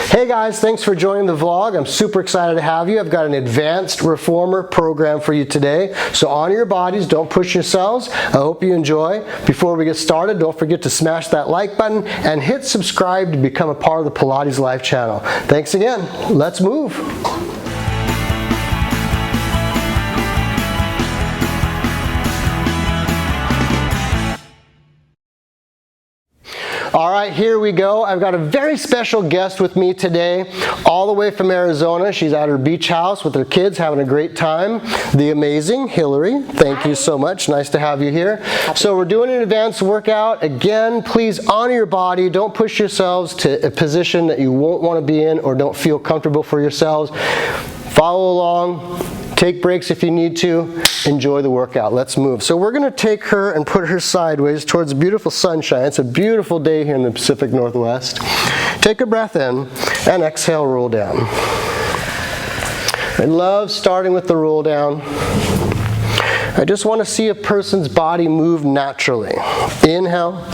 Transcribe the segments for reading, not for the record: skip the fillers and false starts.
Hey guys, thanks for joining the vlog. I'm super excited to have you. I've got an advanced reformer program for you today. So honor your bodies, don't push yourselves. I hope you enjoy. Before we get started, don't forget to smash that like button and hit subscribe to become a part of the Pilates Life channel. Thanks again. Let's move. All right, here we go. I've got a very special guest with me today, all the way from Arizona. She's at her beach house with her kids, having a great time. The amazing Hilary. Thank you so much. Nice to have you here. So we're doing an advanced workout. Again, please honor your body. Don't push yourselves to a position that you won't want to be in or don't feel comfortable for yourselves. Follow along. Take breaks if you need to. Enjoy the workout. Let's move. So we're going to take her and put her sideways towards beautiful sunshine. It's a beautiful day here in the Pacific Northwest. Take a breath in and exhale, roll down. I love starting with the roll down. I just want to see a person's body move naturally. Inhale.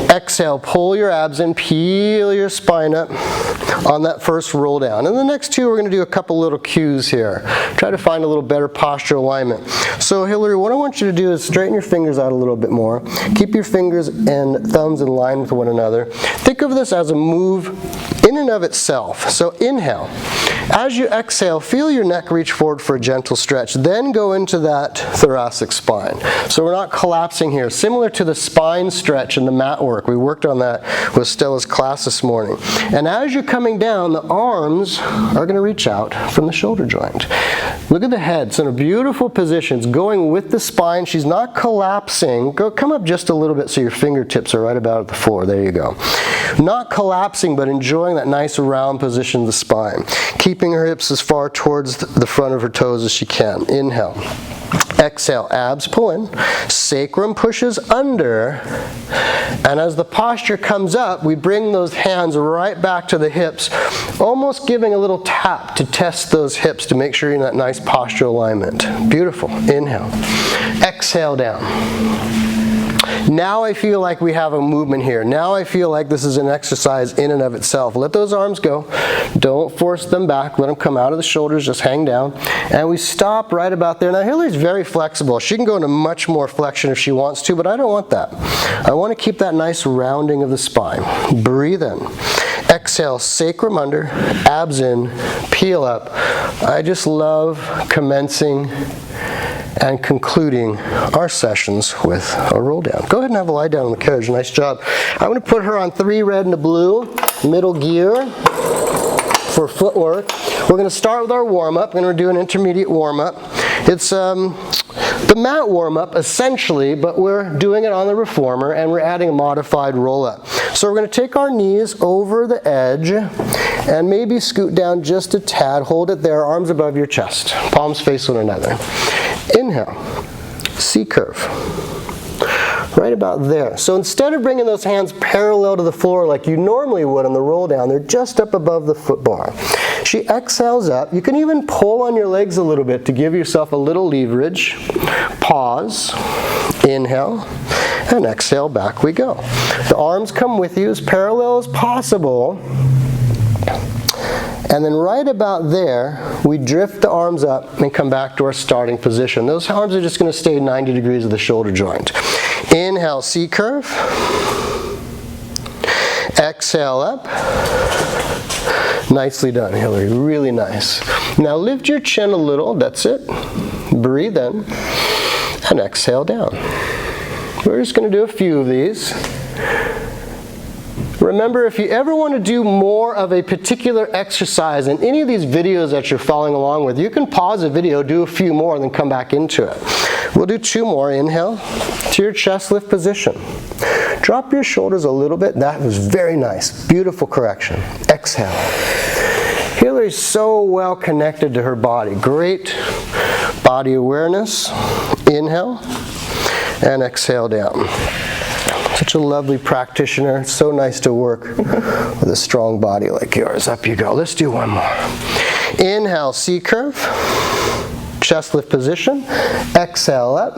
Exhale, pull your abs in, peel your spine up on that first roll down. And the next two, we're going to do a couple little cues here. Try to find a little better posture alignment. So Hilary, what I want you to do is straighten your fingers out a little bit more. Keep your fingers and thumbs in line with one another. Think of this as a move in and of itself. So inhale. As you exhale, feel your neck reach forward for a gentle stretch. Then go into that thoracic spine. So we're not collapsing here. Similar to the spine stretch in the mat work. We worked on that with Stella's class this morning. And as you're coming down, the arms are going to reach out from the shoulder joint. Look at the head. It's in a beautiful position. It's going with the spine. She's not collapsing. Come up just a little bit so your fingertips are right about at the floor. There you go. Not collapsing, but enjoying that nice round position of the spine. Keeping her hips as far towards the front of her toes as she can. Inhale. Exhale, abs pull in, sacrum pushes under, and as the posture comes up, we bring those hands right back to the hips, almost giving a little tap to test those hips to make sure you're in that nice postural alignment. Beautiful. Inhale. Exhale down. Now I feel like we have a movement here. Now I feel like this is an exercise in and of itself. Let those arms go. Don't force them back. Let them come out of the shoulders. Just hang down. And we stop right about there. Now Hilary's very flexible. She can go into much more flexion if she wants to, but I don't want that. I want to keep that nice rounding of the spine. Breathe in. Exhale, sacrum under, abs in, peel up. I just love commencing and concluding our sessions with a roll down. Go ahead and have a lie down on the couch. Nice job. I'm going to put her on 3 red and a blue, middle gear for footwork. We're going to start with our warm-up. We're going to do an intermediate warm-up. It's the mat warm-up essentially, but we're doing it on the reformer and we're adding a modified roll-up. So we're going to take our knees over the edge and maybe scoot down just a tad. Hold it there, arms above your chest, palms face one another. Inhale, C-curve, right about there. So instead of bringing those hands parallel to the floor like you normally would on the roll down, they're just up above the foot bar. She exhales up. You can even pull on your legs a little bit to give yourself a little leverage. Pause, inhale, and exhale, back we go. The arms come with you as parallel as possible. And then right about there, we drift the arms up and come back to our starting position. Those arms are just going to stay 90 degrees of the shoulder joint. Inhale, C-curve. Exhale up. Nicely done, Hilary. Really nice. Now lift your chin a little. That's it. Breathe in. And exhale down. We're just going to do a few of these. Remember, if you ever want to do more of a particular exercise in any of these videos that you're following along with, you can pause the video, do a few more, and then come back into it. We'll do 2 more. Inhale to your chest lift position. Drop your shoulders a little bit. That was very nice. Beautiful correction. Exhale. Hilary's so well connected to her body. Great body awareness. Inhale and exhale down. Such a lovely practitioner. It's so nice to work with a strong body like yours. Up you go. Let's do one more. Inhale, C-curve. Chest lift position. Exhale up.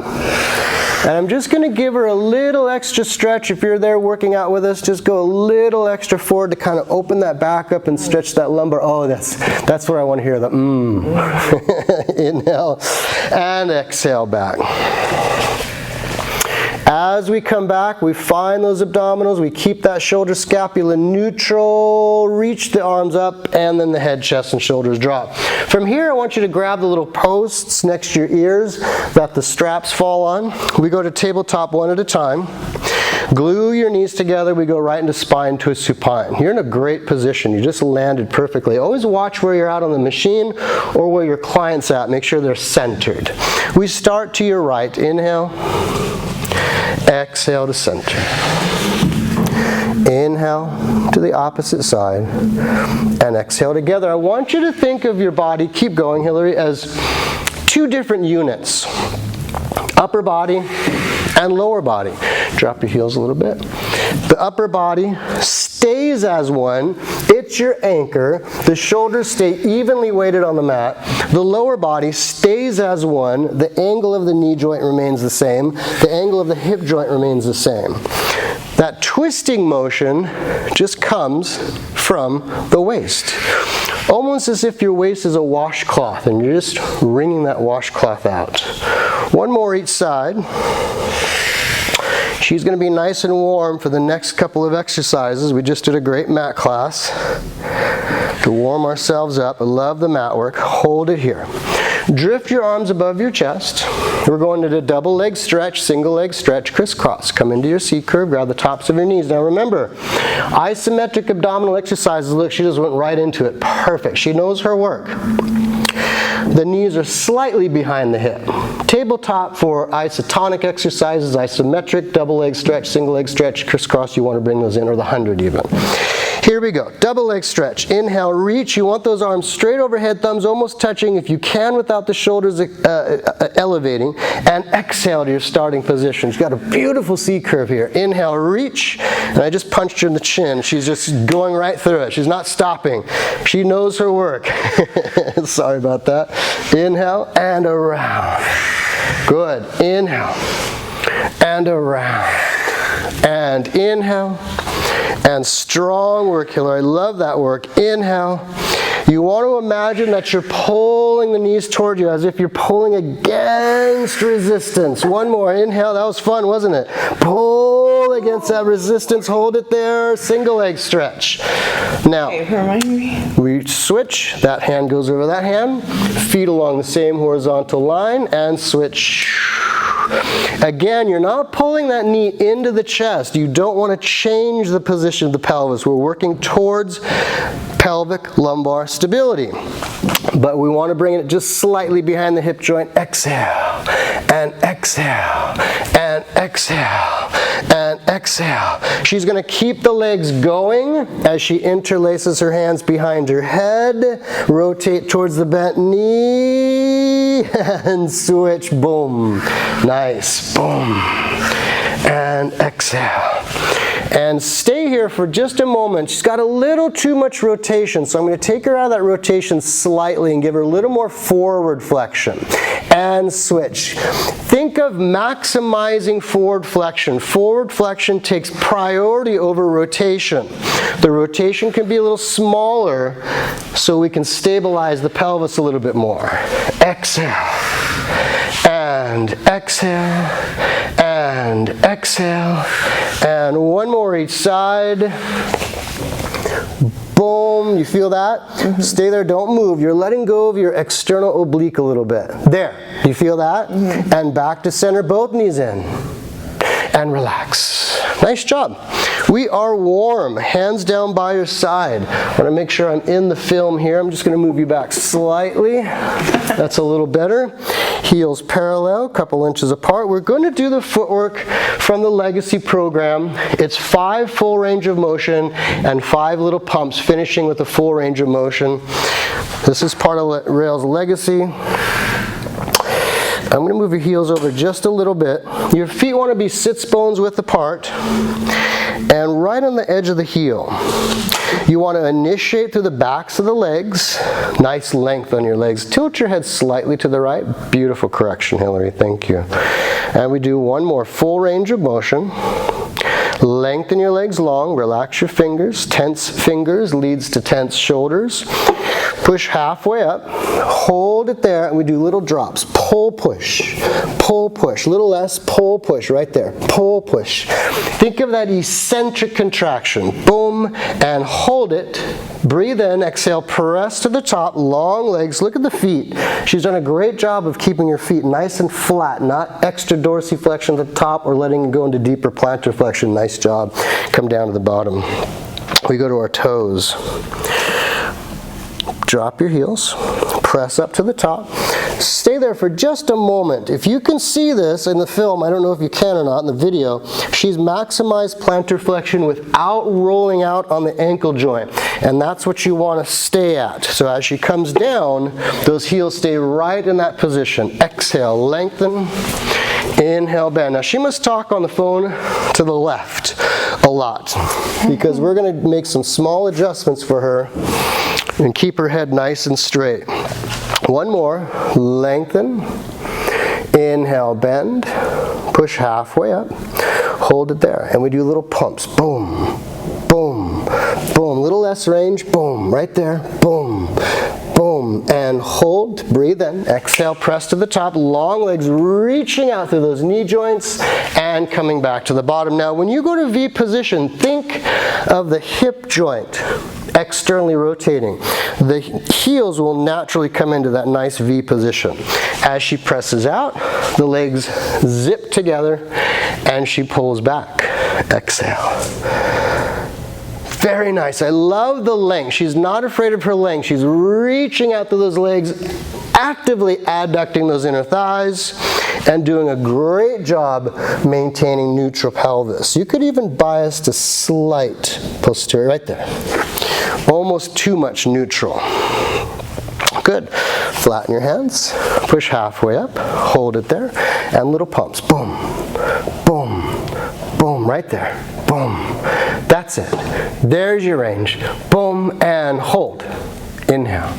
And I'm just going to give her a little extra stretch. If you're there working out with us, just go a little extra forward to kind of open that back up and stretch that lumbar. Oh, that's what I want to hear, the Inhale and exhale back. As we come back, we find those abdominals, we keep that shoulder scapula neutral, reach the arms up, and then the head, chest, and shoulders drop. From here, I want you to grab the little posts next to your ears that the straps fall on. We go to tabletop one at a time. Glue your knees together, we go right into spine to a supine. You're in a great position, you just landed perfectly. Always watch where you're at on the machine or where your client's at, make sure they're centered. We start to your right, inhale. Exhale to center. Inhale to the opposite side and exhale together. I want you to think of your body, keep going Hilary, as two different units. Upper body and lower body. Drop your heels a little bit. The upper body stays as one. It's your anchor. The shoulders stay evenly weighted on the mat. The lower body stays as one. The angle of the knee joint remains the same. The angle of the hip joint remains the same. That twisting motion just comes from the waist. Almost as if your waist is a washcloth and you're just wringing that washcloth out. One more each side. She's going to be nice and warm for the next couple of exercises. We just did a great mat class to warm ourselves up. I love the mat work. Hold it here. Drift your arms above your chest. We're going to the double leg stretch, single leg stretch, crisscross. Come into your C curve, grab the tops of your knees. Now remember, isometric abdominal exercises. Look, she just went right into it. Perfect. She knows her work. The knees are slightly behind the hip. Tabletop for isotonic exercises, isometric, double leg stretch, single leg stretch, crisscross, you want to bring those in, or the 100 even. Here we go, double leg stretch. Inhale, reach. You want those arms straight overhead, thumbs almost touching, if you can without the shoulders elevating. And exhale to your starting position. You've got a beautiful C curve here. Inhale, reach. And I just punched her in the chin. She's just going right through it. She's not stopping. She knows her work. Sorry about that. Inhale and around. Good. Inhale and around. And inhale. And strong work, Hilary. I love that work. Inhale. You want to imagine that you're pulling the knees toward you as if you're pulling against resistance. One more. Inhale. That was fun, wasn't it? Pull against that resistance. Hold it there. Single leg stretch. Now, we switch. That hand goes over that hand. Feet along the same horizontal line and switch. Again, you're not pulling that knee into the chest. You don't want to change the position of the pelvis. We're working towards pelvic lumbar stability. But we want to bring it just slightly behind the hip joint. Exhale, and exhale, and exhale, and exhale. She's going to keep the legs going as she interlaces her hands behind her head. Rotate towards the bent knee, and switch. Boom. Nice. Boom. And exhale. And stay here for just a moment. She's got a little too much rotation, so I'm going to take her out of that rotation slightly and give her a little more forward flexion. And switch. Think of maximizing forward flexion. Forward flexion takes priority over rotation. The rotation can be a little smaller so we can stabilize the pelvis a little bit more. Exhale. And exhale. And exhale. And one more each side. Boom, you feel that? Mm-hmm. Stay there, don't move. You're letting go of your external oblique a little bit. There, you feel that? Mm-hmm. And back to center, both knees in. And relax. Nice job. We are warm, hands down by your side. I want to make sure I'm in the film here. I'm just going to move you back slightly. That's a little better. Heels parallel, couple inches apart. We're going to do the footwork from the Legacy program. It's 5 full range of motion and 5 little pumps, finishing with a full range of motion. This is part of Rail's Legacy. I'm going to move your heels over just a little bit. Your feet want to be sits bones width apart. and right on the edge of the heel. You want to initiate through the backs of the legs. Nice length on your legs. Tilt your head slightly to the right. Beautiful correction, Hilary. Thank you. And we do one more full range of motion. Lengthen your legs long, relax your fingers. Tense fingers leads to tense shoulders. Push halfway up, hold it there, and we do little drops. Pull, push, little less, pull, push, right there, pull, push. Think of that eccentric contraction. Boom, and hold it. Breathe in, exhale, press to the top, long legs. Look at the feet. She's done a great job of keeping your feet nice and flat, not extra dorsiflexion at the top or letting it go into deeper plantar flexion. Nice job. Come down to the bottom. We go to our toes. Drop your heels, press up to the top, stay there for just a moment. If you can see this in the film, I don't know if you can or not in the video, she's maximized plantar flexion without rolling out on the ankle joint, and that's what you want to stay at. So as she comes down, those heels stay right in that position. Exhale, lengthen, inhale, bend. Now she must talk on the phone to the left a lot because we're going to make some small adjustments for her and keep her head nice and straight. One more, lengthen, inhale, bend, push halfway up, hold it there, and we do little pumps. Boom, boom, boom, little less range, boom, right there, boom, boom, and hold, breathe in, exhale, press to the top, long legs reaching out through those knee joints and coming back to the bottom. Now when you go to V position, think of the hip joint externally rotating. The heels will naturally come into that nice V position. As she presses out, the legs zip together and she pulls back. Exhale. Very nice. I love the length. She's not afraid of her length. She's reaching out to those legs, actively adducting those inner thighs, and doing a great job maintaining neutral pelvis. You could even bias to slight posterior, right there. Almost too much neutral. Good. Flatten your hands, push halfway up, hold it there, and little pumps. Boom, boom, boom, right there. Boom. That's it. There's your range. Boom, and hold. Inhale.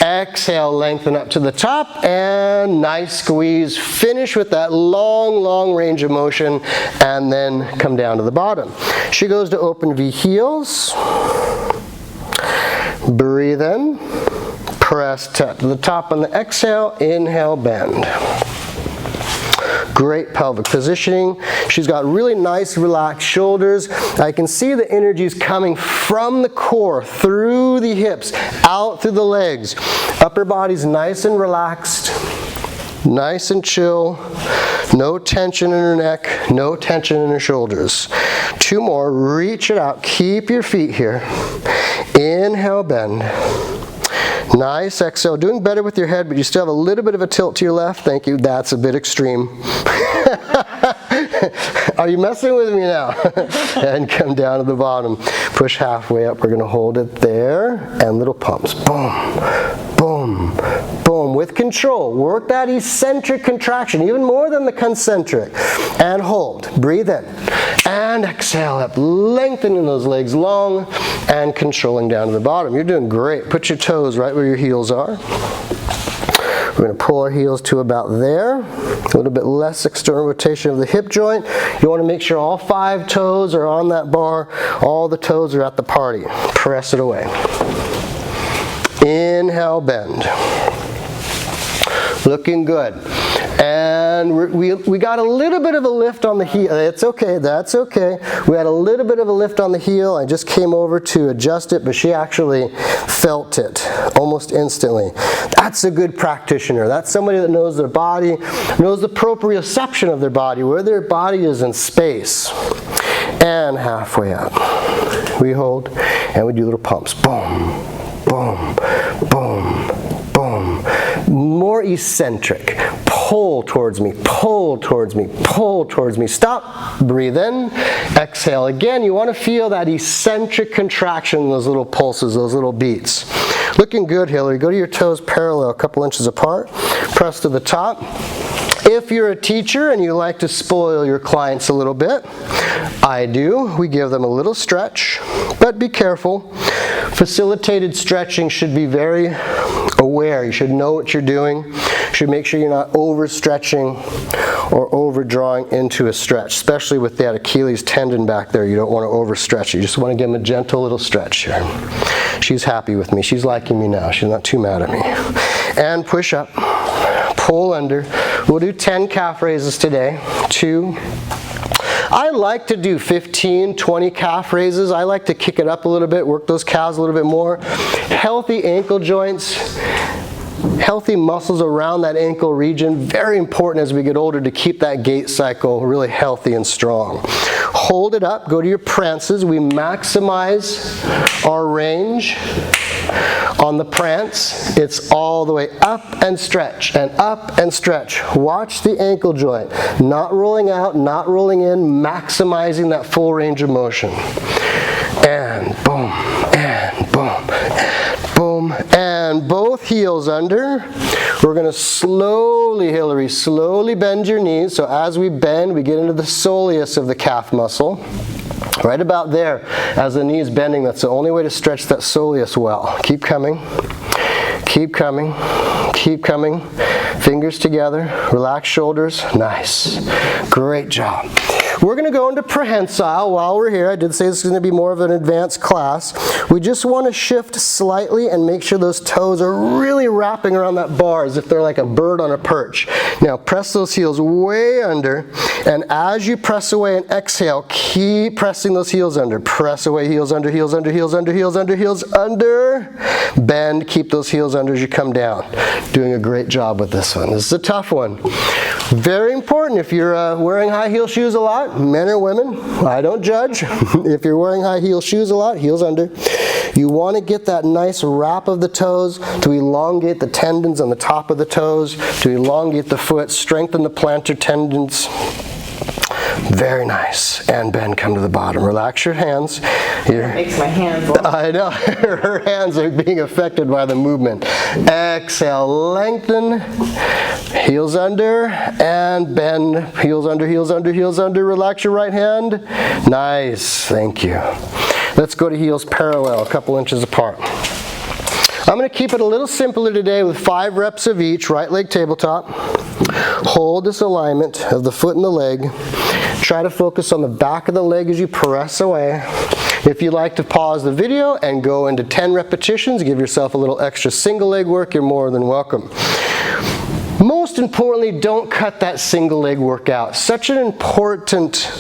Exhale, lengthen up to the top, and nice squeeze. Finish with that long, long range of motion, and then come down to the bottom. She goes to open V heels. Breathe in. Press to the top on the exhale. Inhale, bend. Great pelvic positioning. She's got really nice relaxed shoulders. I can see the energies coming from the core, through the hips, out through the legs. Upper body's nice and relaxed, nice and chill. No tension in her neck, no tension in her shoulders. Two more, reach it out. Keep your feet here. Inhale, bend. Nice, exhale. Doing better with your head, but you still have a little bit of a tilt to your left. Thank you. That's a bit extreme. Are you messing with me now? And come down to the bottom. Push halfway up. We're going to hold it there. And little pumps. Boom, boom, boom. With control. Work that eccentric contraction, even more than the concentric. And hold. Breathe in. And exhale up. Lengthening those legs long and controlling down to the bottom. You're doing great. Put your toes right where your heels are. We're going to pull our heels to about there. A little bit less external rotation of the hip joint. You want to make sure all 5 toes are on that bar. All the toes are at the party. Press it away. Inhale, bend. Looking good. And we got a little bit of a lift on the heel. It's okay, that's okay. We had a little bit of a lift on the heel. I just came over to adjust it, but she actually felt it almost instantly. That's a good practitioner. That's somebody that knows their body, knows the proprioception of their body, where their body is in space. And halfway up. We hold, and we do little pumps. Boom, boom, boom, boom. More eccentric. Pull towards me, pull towards me, pull towards me. Stop, breathe in, exhale. Again, you want to feel that eccentric contraction, those little pulses, those little beats. Looking good, Hilary. Go to your toes parallel, a couple inches apart. Press to the top. If you're a teacher and you like to spoil your clients a little bit, I do. We give them a little stretch, but be careful. Facilitated stretching should be very aware. You should know what you're doing. You should make sure you're not overstretching or overdrawing into a stretch, especially with that Achilles tendon back there. You don't want to overstretch it. You just want to give them a gentle little stretch here. She's happy with me. She's liking me now. She's not too mad at me. And push up, pull under. We'll do 10 calf raises today. 2. I like to do 15, 20 calf raises. I like to kick it up a little bit, work those calves a little bit more. Healthy ankle joints, healthy muscles around that ankle region. Very important as we get older to keep that gait cycle really healthy and strong. Hold it up, go to your prances. We maximize our range. On the prance, it's all the way up and stretch and up and stretch. Watch the ankle joint. Not rolling out, not rolling in, maximizing that full range of motion. And boom, and boom, and boom, and both heels under. We're going to slowly, Hilary, slowly bend your knees. So as we bend, we get into the soleus of the calf muscle. Right about there, as the knee is bending, that's the only way to stretch that soleus well. Keep coming, keep coming, keep coming. Fingers together, relax shoulders. Nice, great job. We're going to go into prehensile while we're here. I did say this is going to be more of an advanced class. We just want to shift slightly and make sure those toes are really wrapping around that bar as if they're like a bird on a perch. Now press those heels way under, and as you press away and exhale, keep pressing those heels under. Press away, heels under, heels under, heels under, heels under, heels under. Bend, keep those heels under as you come down. Doing a great job with this one. This is a tough one. Very important if you're wearing high heel shoes a lot, men or women, I don't judge. If you're wearing high heel shoes a lot, heels under. You want to get that nice wrap of the toes to elongate the tendons on the top of the toes, to elongate the foot, strengthen the plantar tendons. Very nice. And bend, come to the bottom. Relax your hands. That makes my hands long. I know. Her hands are being affected by the movement. Exhale, lengthen. Heels under and bend. Heels under, heels under, heels under. Relax your right hand. Nice. Thank you. Let's go to heels parallel, a couple inches apart. I'm going to keep it a little simpler today with 5 reps of each. Right leg tabletop. Hold this alignment of the foot and the leg. Try to focus on the back of the leg as you press away. If you'd like to pause the video and go into 10 repetitions, give yourself a little extra single leg work, you're more than welcome. Most importantly, don't cut that single leg work out. Such an important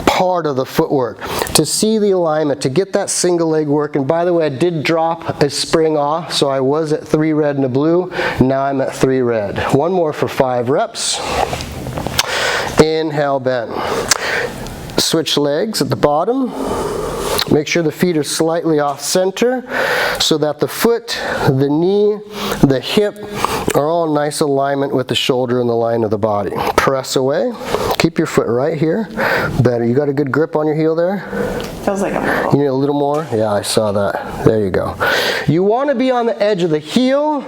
part of the footwork. To see the alignment, to get that single leg work. And by the way, I did drop a spring off, so I was at 3 red and a blue. Now I'm at 3 red. One more for 5 reps. Inhale, bend. Switch legs at the bottom. Make sure the feet are slightly off center so that the foot, the knee, the hip are all in nice alignment with the shoulder and the line of the body. Press away. Keep your foot right here. Better. You got a good grip on your heel there? Feels like I'm a little. You need a little more? Yeah, I saw that. There you go. You want to be on the edge of the heel,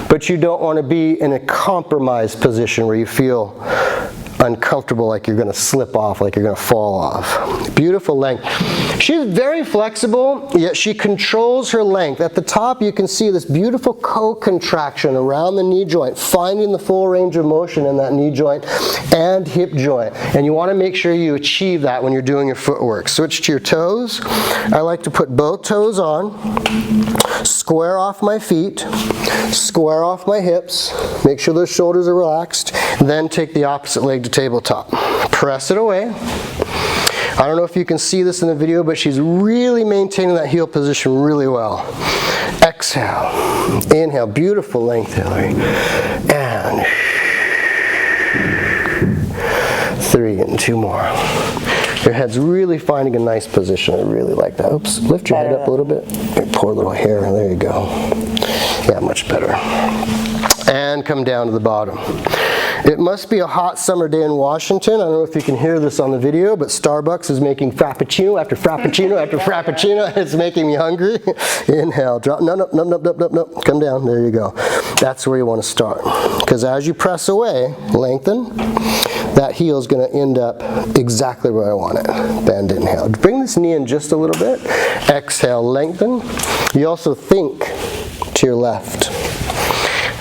but you don't want to be in a compromised position where you feel uncomfortable, like you're going to slip off, like you're going to fall off. Beautiful length. She's very flexible, yet she controls her length. At the top, you can see this beautiful co-contraction around the knee joint, finding the full range of motion in that knee joint and hip joint. And you want to make sure you achieve that when you're doing your footwork. Switch to your toes. I like to put both toes on, square off my feet, square off my hips, make sure those shoulders are relaxed, then take the opposite leg to tabletop. Press it away. I don't know if you can see this in the video, but she's really maintaining that heel position really well. Exhale. Inhale. Beautiful length, Hilary. And 3 and 2 more. Your head's really finding a nice position. I really like that. Oops. Lift your head up a little bit. Your poor little hair. There you go. Yeah, much better. And come down to the bottom. It must be a hot summer day in Washington. I don't know if you can hear this on the video, but Starbucks is making frappuccino after frappuccino after frappuccino. It's making me hungry. Inhale, drop, no, come down, there you go. That's where you want to start. Because as you press away, lengthen, that heel is going to end up exactly where I want it. Bend, inhale. Bring this knee in just a little bit. Exhale, lengthen. You also think to your left.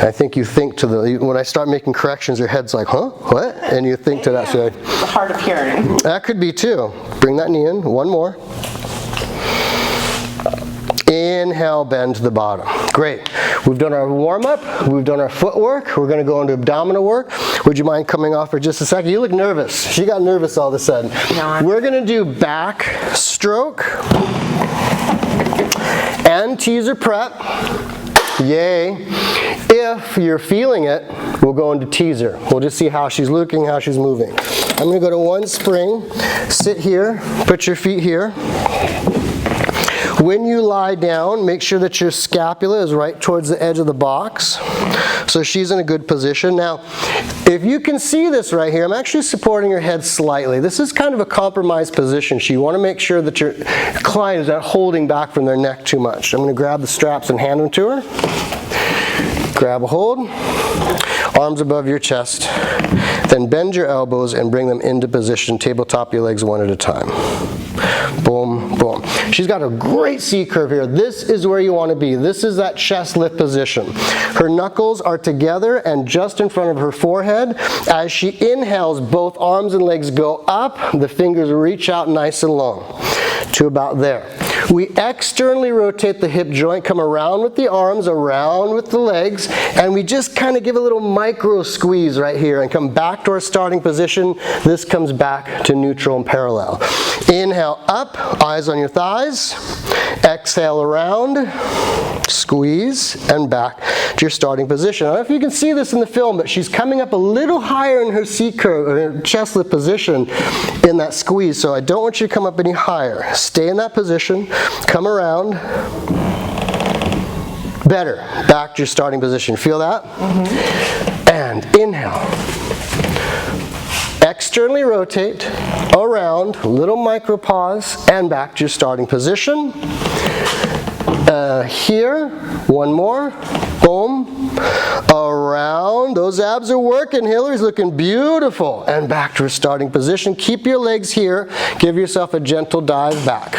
I think you think to the, when I start making corrections, your head's like, huh? What? And you think to that side. The hard of hearing. That could be too. Bring that knee in. One more. Inhale, bend to the bottom. Great. We've done our warm-up. We've done our footwork. We're going to go into abdominal work. Would you mind coming off for just a second? You look nervous. She got nervous all of a sudden. No, we're going to do backstroke and teaser prep. Yay. If you're feeling it, we'll go into teaser. We'll just see how she's looking, how she's moving. I'm going to go to one spring. Sit here. Put your feet here. When you lie down, make sure that your scapula is right towards the edge of the box. So she's in a good position. Now, if you can see this right here, I'm actually supporting her head slightly. This is kind of a compromised position. So you want to make sure that your client is not holding back from their neck too much. I'm going to grab the straps and hand them to her. Grab a hold. Arms above your chest. Then bend your elbows and bring them into position. Tabletop your legs one at a time. Boom, boom. She's got a great C curve here. This is where you want to be. This is that chest lift position. Her knuckles are together and just in front of her forehead. As she inhales, both arms and legs go up. The fingers reach out nice and long to about there. We externally rotate the hip joint, come around with the arms, around with the legs, and we just kind of give a little micro squeeze right here and come back to our starting position. This comes back to neutral and parallel. Inhale up, eyes on your thighs. Exhale around, squeeze, and back to your starting position. I don't know if you can see this in the film, but she's coming up a little higher in her C curve, or her chest lift position in that squeeze, so I don't want you to come up any higher. Stay in that position, come around. Better, back to your starting position. Feel that? Mm-hmm. And inhale. Externally rotate, around, little micro pause, and back to your starting position. Here, one more, boom, around, those abs are working, Hilary's looking beautiful, and back to her starting position. Keep your legs here, give yourself a gentle dive back.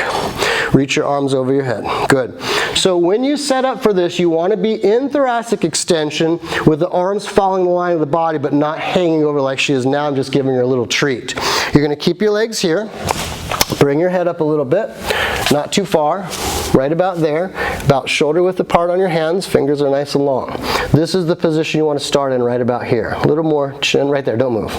Reach your arms over your head, good. So when you set up for this, you want to be in thoracic extension with the arms following the line of the body, but not hanging over like she is now. I'm just giving her a little treat. You're going to keep your legs here, bring your head up a little bit, not too far, right about there, about shoulder width apart on your hands, fingers are nice and long. This is the position you want to start in right about here. A little more chin right there, don't move.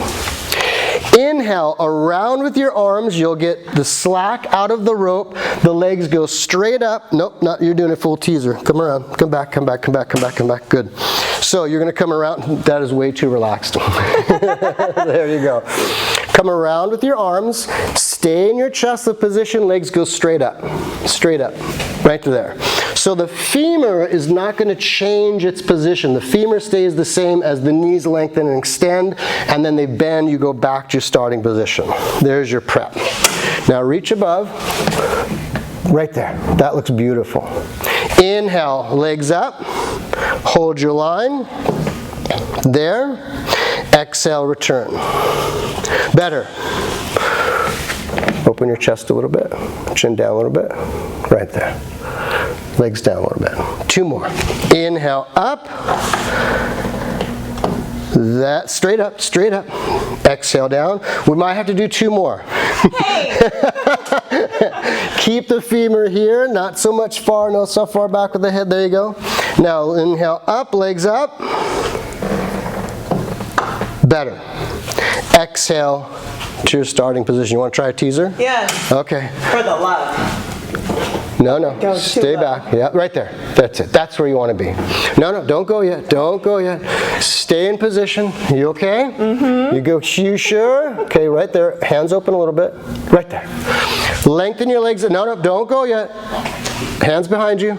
Inhale, around with your arms, you'll get the slack out of the rope, the legs go straight up, nope, not, you're doing a full teaser, come around, come back, come back, come back, come back, come back, good. So you're going to come around, that is way too relaxed. There you go. Come around with your arms, stay in your chest lift position, legs go straight up, right to there. So the femur is not going to change its position. The femur stays the same as the knees lengthen and extend, and then they bend, you go back to your starting position. There's your prep. Now reach above, right there. That looks beautiful. Inhale, legs up, hold your line, there. Exhale, return. Better. Open your chest a little bit, chin down a little bit, right there. Legs down a little bit. Two more. Inhale, up. That, straight up, straight up. Exhale down. We might have to do two more. Hey! Keep the femur here, not so much far, no so far back with the head, there you go. Now inhale up, legs up. Better. Exhale to your starting position. You want to try a teaser? Yes. Okay. For the love. No, Go stay too back. Yeah, right there. That's it. That's where you want to be. No, don't go yet. Don't go yet. Stay in position. You okay? Mm-hmm. You sure? Okay, right there. Hands open a little bit. Right there. Lengthen your legs. No, don't go yet. Hands behind you.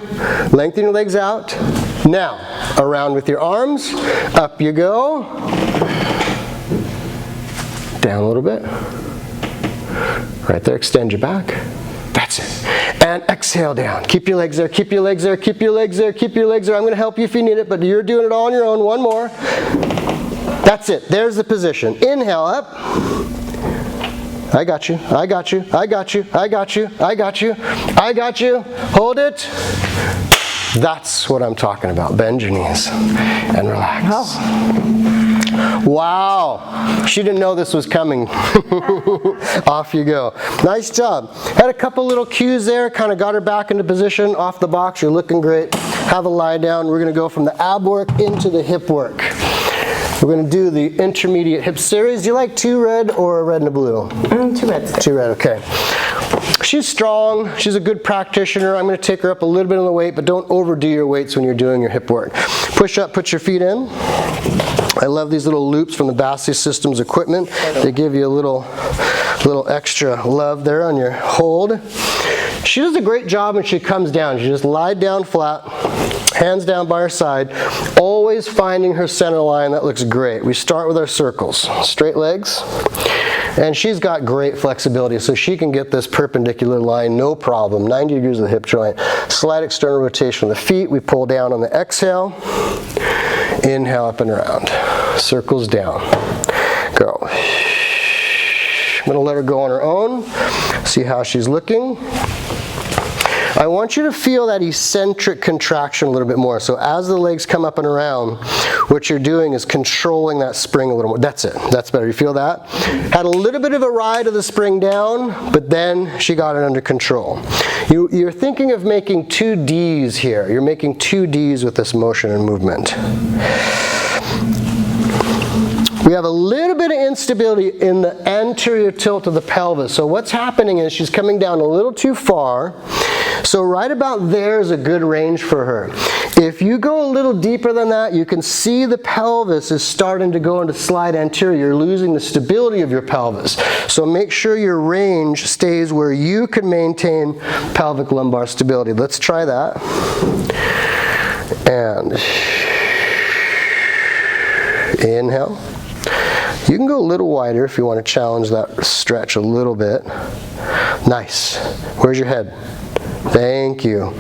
Lengthen your legs out. Now, around with your arms. Up you go. Down a little bit. Right there. Extend your back. That's it. And exhale down. Keep your legs there, keep your legs there, keep your legs there, keep your legs there. I'm going to help you if you need it, but you're doing it all on your own. One more. That's it. There's the position. Inhale up. I got you, I got you, I got you, I got you, I got you, I got you. Hold it. That's what I'm talking about. Bend your knees and relax. Oh. Wow. She didn't know this was coming. Off you go. Nice job. Had a couple little cues there. Kind of got her back into position. Off the box. You're looking great. Have a lie down. We're going to go from the ab work into the hip work. We're going to do the intermediate hip series. Do you like 2 red or a red and a blue? 2 reds. 2 red, okay. She's strong. She's a good practitioner. I'm going to take her up a little bit on the weight, but don't overdo your weights when you're doing your hip work. Push up, put your feet in. I love these little loops from the Bassey Systems equipment. They give you a little extra love there on your hold. She does a great job when she comes down. She just lied down flat, hands down by her side, always finding her center line. That looks great. We start with our circles. Straight legs. And she's got great flexibility, so she can get this perpendicular line, no problem. 90 degrees of the hip joint. Slight external rotation of the feet. We pull down on the exhale. Inhale up and around. Circles down. Go. I'm going to let her go on her own. See how she's looking. I want you to feel that eccentric contraction a little bit more. So as the legs come up and around, what you're doing is controlling that spring a little more. That's it. That's better. You feel that? Had a little bit of a ride of the spring down, but then she got it under control. You're thinking of making 2 Ds here. You're making 2 Ds with this motion and movement. We have a little bit of instability in the anterior tilt of the pelvis. So what's happening is she's coming down a little too far. So right about there is a good range for her. If you go a little deeper than that, you can see the pelvis is starting to go into slide anterior. You're losing the stability of your pelvis. So make sure your range stays where you can maintain pelvic lumbar stability. Let's try that. And inhale. You can go a little wider if you want to challenge that stretch a little bit. Nice. Where's your head? Thank you.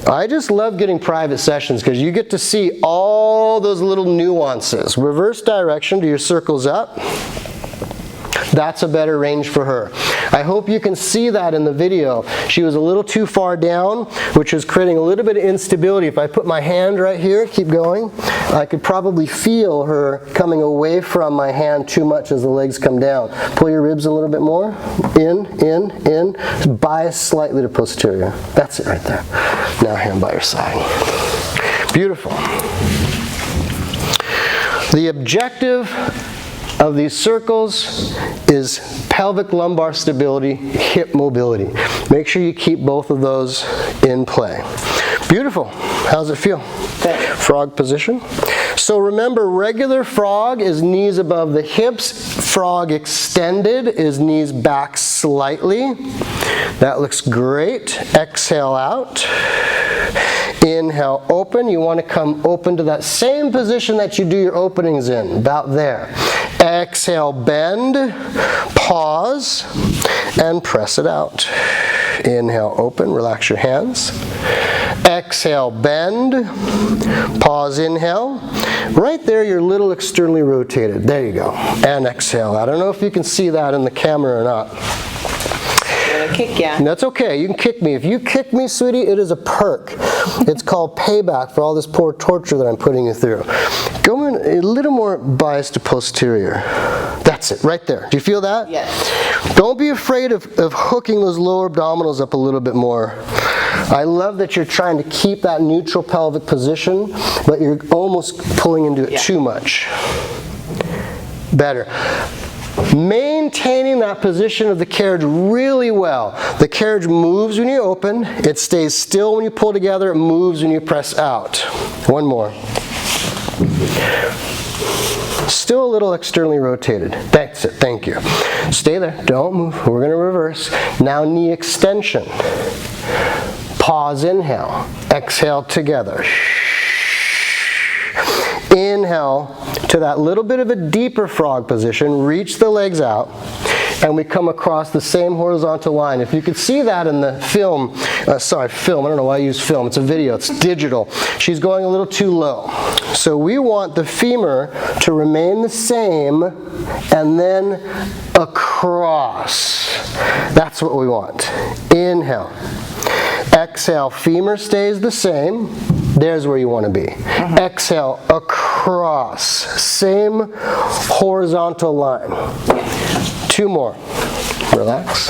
I just love getting private sessions because you get to see all those little nuances. Reverse direction to your circles up. That's a better range for her. I hope you can see that in the video. She was a little too far down, which is creating a little bit of instability. If I put my hand right here, keep going, I could probably feel her coming away from my hand too much as the legs come down. Pull your ribs a little bit more. In. Bias slightly to posterior. That's it right there. Now hand by your side. Beautiful. The objective of these circles is pelvic lumbar stability, hip mobility. Make sure you keep both of those in play. Beautiful. How's it feel? Frog position. So remember, regular frog is knees above the hips. Frog extended is knees back slightly. That looks great. Exhale out. Inhale, open. You want to come open to that same position that you do your openings in, about there. Exhale, bend, pause, and press it out. Inhale, open, relax your hands. Exhale, bend, pause, inhale. Right there, you're a little externally rotated. There you go. And exhale. I don't know if you can see that in the camera or not. Kick ya. That's okay. You can kick me. If you kick me, sweetie, it is a perk. It's called payback for all this poor torture that I'm putting you through. Go in a little more bias to posterior. That's it, right there. Do you feel that? Yes. Don't be afraid of hooking those lower abdominals up a little bit more. I love that you're trying to keep that neutral pelvic position, but you're almost pulling into it too much. Better. Maintaining that position of the carriage really well. The carriage moves when you open, it stays still when you pull together, it moves when you press out. One more. Still a little externally rotated. That's it, thank you. Stay there, don't move, we're going to reverse. Now knee extension. Pause, inhale. Exhale together. Inhale to that little bit of a deeper frog position. Reach the legs out. and we come across the same horizontal line. If you could see that in the film, film, I don't know why I use film, it's a video, it's digital. She's going a little too low. So we want the femur to remain the same and then across. That's what we want. Inhale. Exhale, femur stays the same. There's where you want to be. Exhale, across. Same horizontal line. 2 more. Relax.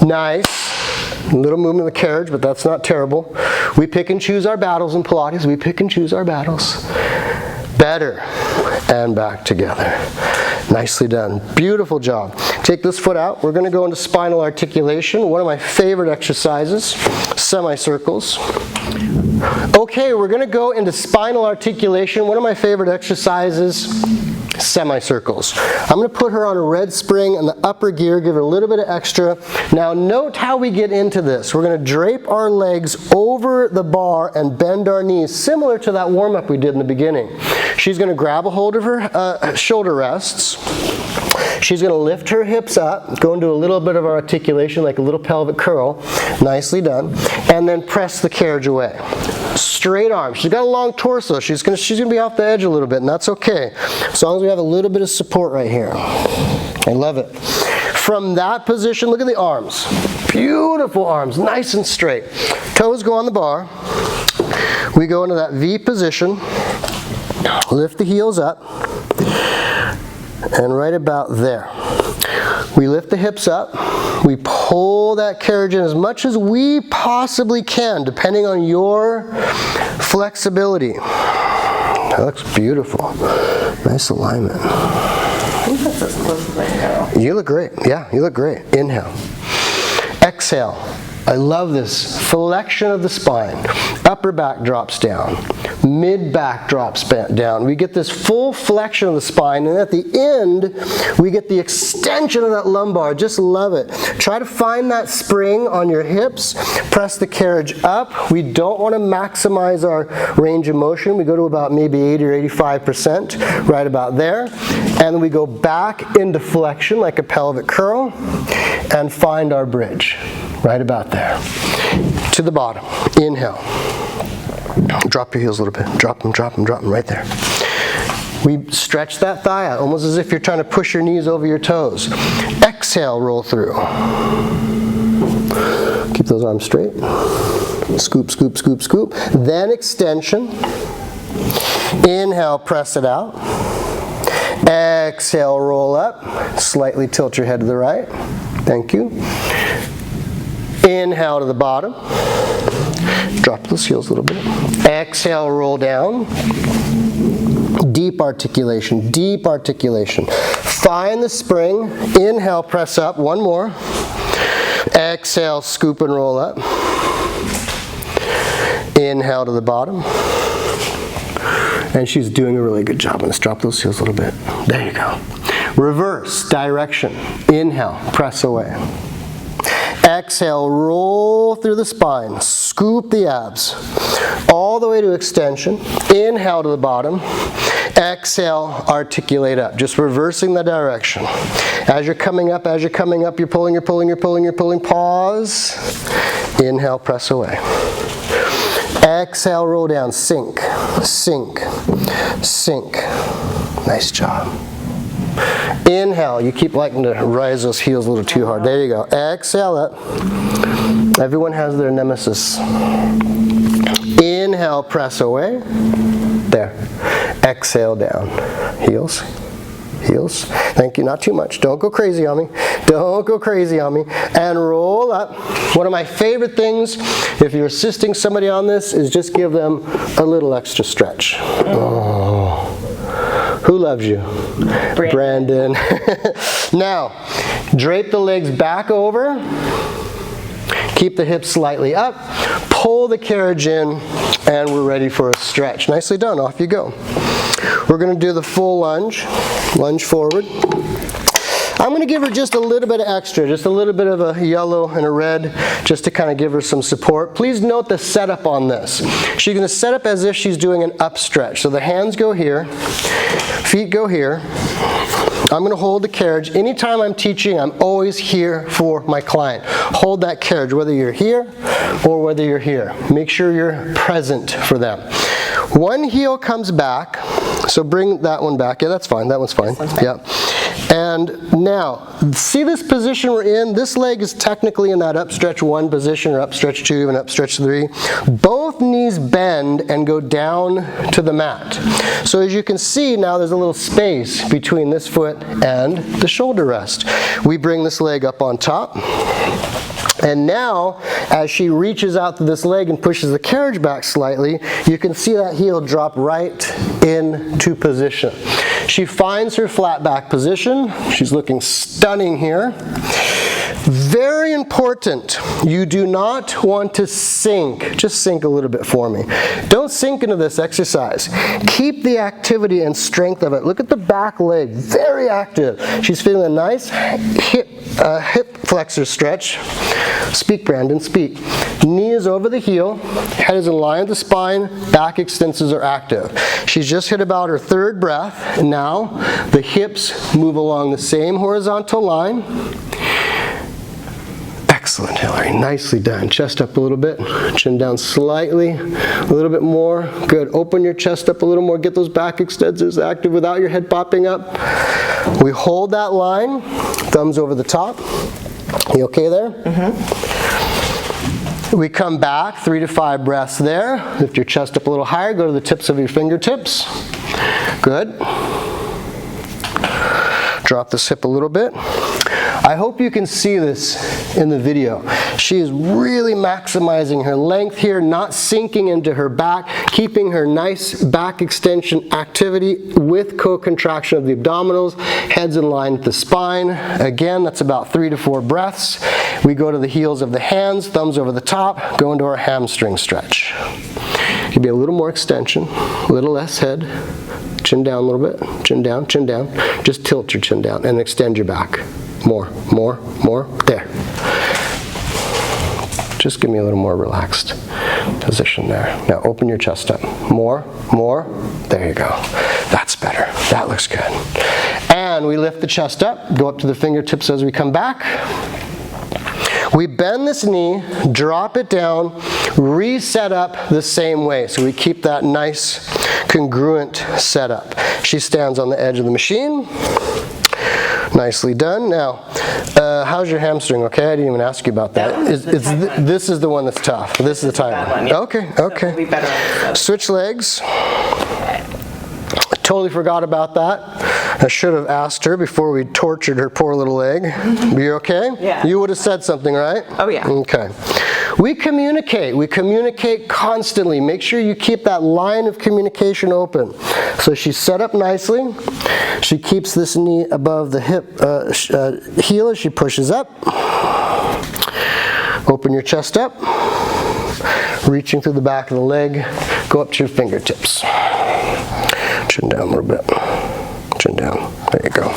Nice. A little movement of the carriage, but that's not terrible. We pick and choose our battles in Pilates. We pick and choose our battles. Better. And back together. Nicely done. Beautiful job. Take this foot out. We're going to go into spinal articulation. One of my favorite exercises. Semicircles. Okay, we're going to go into spinal articulation. One of my favorite exercises. Semicircles. I'm going to put her on a red spring in the upper gear, give her a little bit of extra. Now note how we get into this. We're going to drape our legs over the bar and bend our knees, similar to that warm-up we did in the beginning. She's going to grab a hold of her shoulder rests. She's going to lift her hips up, go into a little bit of articulation, like a little pelvic curl. Nicely done. And then press the carriage away. Straight arms. She's got a long torso. She's going to be off the edge a little bit, and that's okay. As long as we have a little bit of support right here. I love it. From that position, look at the arms. Beautiful arms, nice and straight. Toes go on the bar. We go into that V position. Lift the heels up. And right about there. We lift the hips up. We pull that carriage in as much as we possibly can, depending on your flexibility. That looks beautiful. Nice alignment. I think that's as close as I go. You look great. Yeah, you look great. Inhale. Exhale. I love this. Flexion of the spine. Upper back drops down. Mid back drops down. We get this full flexion of the spine, and at the end, we get the extension of that lumbar. Just love it. Try to find that spring on your hips. Press the carriage up. We don't want to maximize our range of motion. We go to about maybe 80 or 85%, right about there. And we go back into flexion like a pelvic curl and find our bridge. Right about there. To the bottom. Inhale. Drop your heels a little bit. Drop them, drop them, drop them right there. We stretch that thigh out, almost as if you're trying to push your knees over your toes. Exhale, roll through. Keep those arms straight. Scoop, scoop, scoop, scoop. Then extension. Inhale, press it out. Exhale, roll up. Slightly tilt your head to the right. Thank you. Inhale to the bottom. Drop those heels a little bit. Exhale, roll down. Deep articulation, deep articulation. Find the spring. Inhale, press up. One more. Exhale, scoop and roll up. Inhale to the bottom. And she's doing a really good job. Let's drop those heels a little bit. There you go. Reverse direction. Inhale, press away. Exhale, roll through the spine. Scoop the abs. All the way to extension. Inhale to the bottom. Exhale, articulate up. Just reversing the direction. As you're coming up, you're pulling, you're pulling, you're pulling, you're pulling. Pause. Inhale, press away. Exhale, roll down. Sink, sink, sink. Nice job. Inhale, you keep liking to rise those heels a little too hard. There you go. Exhale up. Everyone has their nemesis. Inhale, press away. There. Exhale down. Heels. Heels. Thank you. Not too much. Don't go crazy on me. Don't go crazy on me. And roll up. One of my favorite things, if you're assisting somebody on this, is just give them a little extra stretch. Oh. Who loves you? Brandon. Now, drape the legs back over. Keep the hips slightly up. Pull the carriage in, and we're ready for a stretch. Nicely done. Off you go. We're going to do the full lunge. Lunge forward. I'm going to give her just a little bit of extra, just a little bit of a yellow and a red, just to kind of give her some support. Please note the setup on this. She's going to set up as if she's doing an up stretch. So the hands go here, feet go here, I'm going to hold the carriage. Anytime I'm teaching, I'm always here for my client. Hold that carriage, whether you're here or whether you're here. Make sure you're present for them. One heel comes back, so bring that one back. Yeah, that's fine. That one's fine. Yeah. And now, see this position we're in? This leg is technically in that upstretch 1 position, or upstretch 2 and upstretch 3. Both knees bend and go down to the mat. So as you can see, now there's a little space between this foot and the shoulder rest. We bring this leg up on top. And now, as she reaches out to this leg and pushes the carriage back slightly, you can see that heel drop right into position. She finds her flat back position. She's looking stunning here. Very important, you do not want to sink. Just sink a little bit for me. Don't sink into this exercise. Keep the activity and strength of it. Look at the back leg, very active. She's feeling a nice hip flexor stretch. Speak, Brandon, speak. Knee is over the heel, head is in line with the spine, back extensors are active. She's just hit about her 3rd breath, and now the hips move along the same horizontal line. Excellent, Hilary. Nicely done. Chest up a little bit. Chin down slightly. A little bit more. Good. Open your chest up a little more. Get those back extensors active without your head popping up. We hold that line. Thumbs over the top. You okay there? Mm-hmm. We come back. 3 to 5 breaths there. Lift your chest up a little higher. Go to the tips of your fingertips. Good. Drop this hip a little bit. I hope you can see this in the video. She is really maximizing her length here, not sinking into her back, keeping her nice back extension activity with co-contraction of the abdominals, heads in line with the spine. Again, that's about 3 to 4 breaths. We go to the heels of the hands, thumbs over the top, go into our hamstring stretch. Could be a little more extension, a little less head. Chin down a little bit, chin down, chin down. Just tilt your chin down and extend your back. More, more, more. There. Just give me a little more relaxed position there. Now open your chest up. More, more. There you go. That's better. That looks good. And we lift the chest up, go up to the fingertips as we come back. We bend this knee, drop it down, reset up the same way. So we keep that nice congruent setup. She stands on the edge of the machine. Nicely done. Now, how's your hamstring? Okay, I didn't even ask you about that. This is the one that's tough. This is the tight one. Yeah. Okay, okay. So we'll be better. Switch legs. Totally forgot about that. I should have asked her before we tortured her poor little leg. Are you okay? Yeah. You would have said something, right? Oh, yeah. Okay. We communicate. We communicate constantly. Make sure you keep that line of communication open. So she's set up nicely. She keeps this knee above the hip heel as she pushes up. Open your chest up. Reaching through the back of the leg. Go up to your fingertips. Chin down a little bit. Chin down. There you go.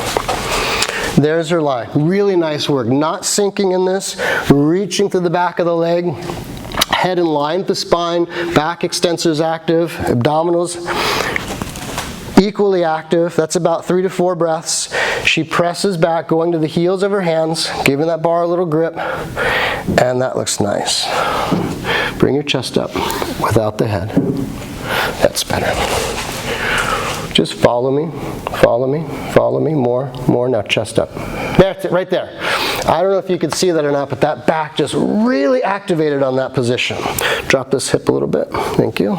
There's her line. Really nice work. Not sinking in this. Reaching through the back of the leg. Head in line with the spine. Back extensors active. Abdominals equally active. That's about 3 to 4 breaths. She presses back, going to the heels of her hands, giving that bar a little grip. And that looks nice. Bring your chest up without the head. That's better. Just follow me, follow me, follow me, more, more. Now chest up. That's it, right there. I don't know if you can see that or not, but that back just really activated on that position. Drop this hip a little bit. Thank you.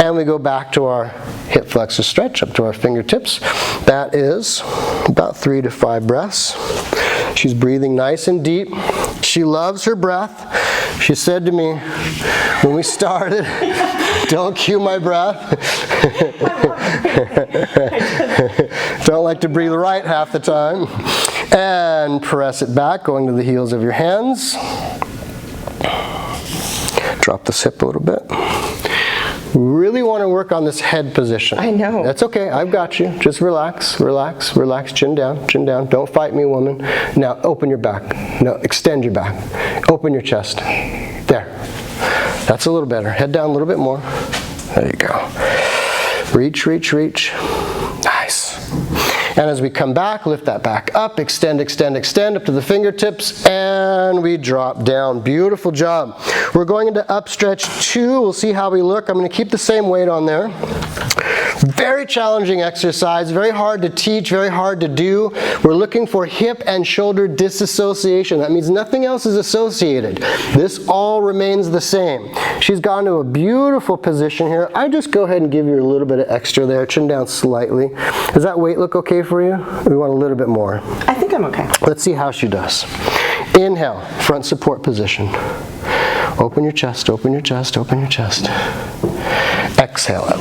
And we go back to our hip flexor stretch up to our fingertips. That is about 3 to 5 breaths. She's breathing nice and deep. She loves her breath. She said to me when we started, don't cue my breath. Don't like to breathe right half the time. And press it back, going to the heels of your hands. Drop this hip a little bit. Really want to work on this head position. I know. That's okay. I've got you. Just relax, relax, relax. Chin down, chin down. Don't fight me, woman. Now open your back. No, extend your back. Open your chest. There. That's a little better. Head down a little bit more. There you go. Reach, reach, reach. Nice. And as we come back, lift that back up, extend, extend, extend up to the fingertips, and we drop down. Beautiful job. We're going into up stretch 2. We'll see how we look. I'm going to keep the same weight on there. Very challenging exercise, very hard to teach, very hard to do. We're looking for hip and shoulder disassociation. That means nothing else is associated. This all remains the same. She's gone to a beautiful position here. I just go ahead and give you a little bit of extra there, chin down slightly. Does that weight look okay for you? We want a little bit more. I think I'm okay. Let's see how she does. Inhale, front support position. Open your chest, open your chest, open your chest. Exhale up.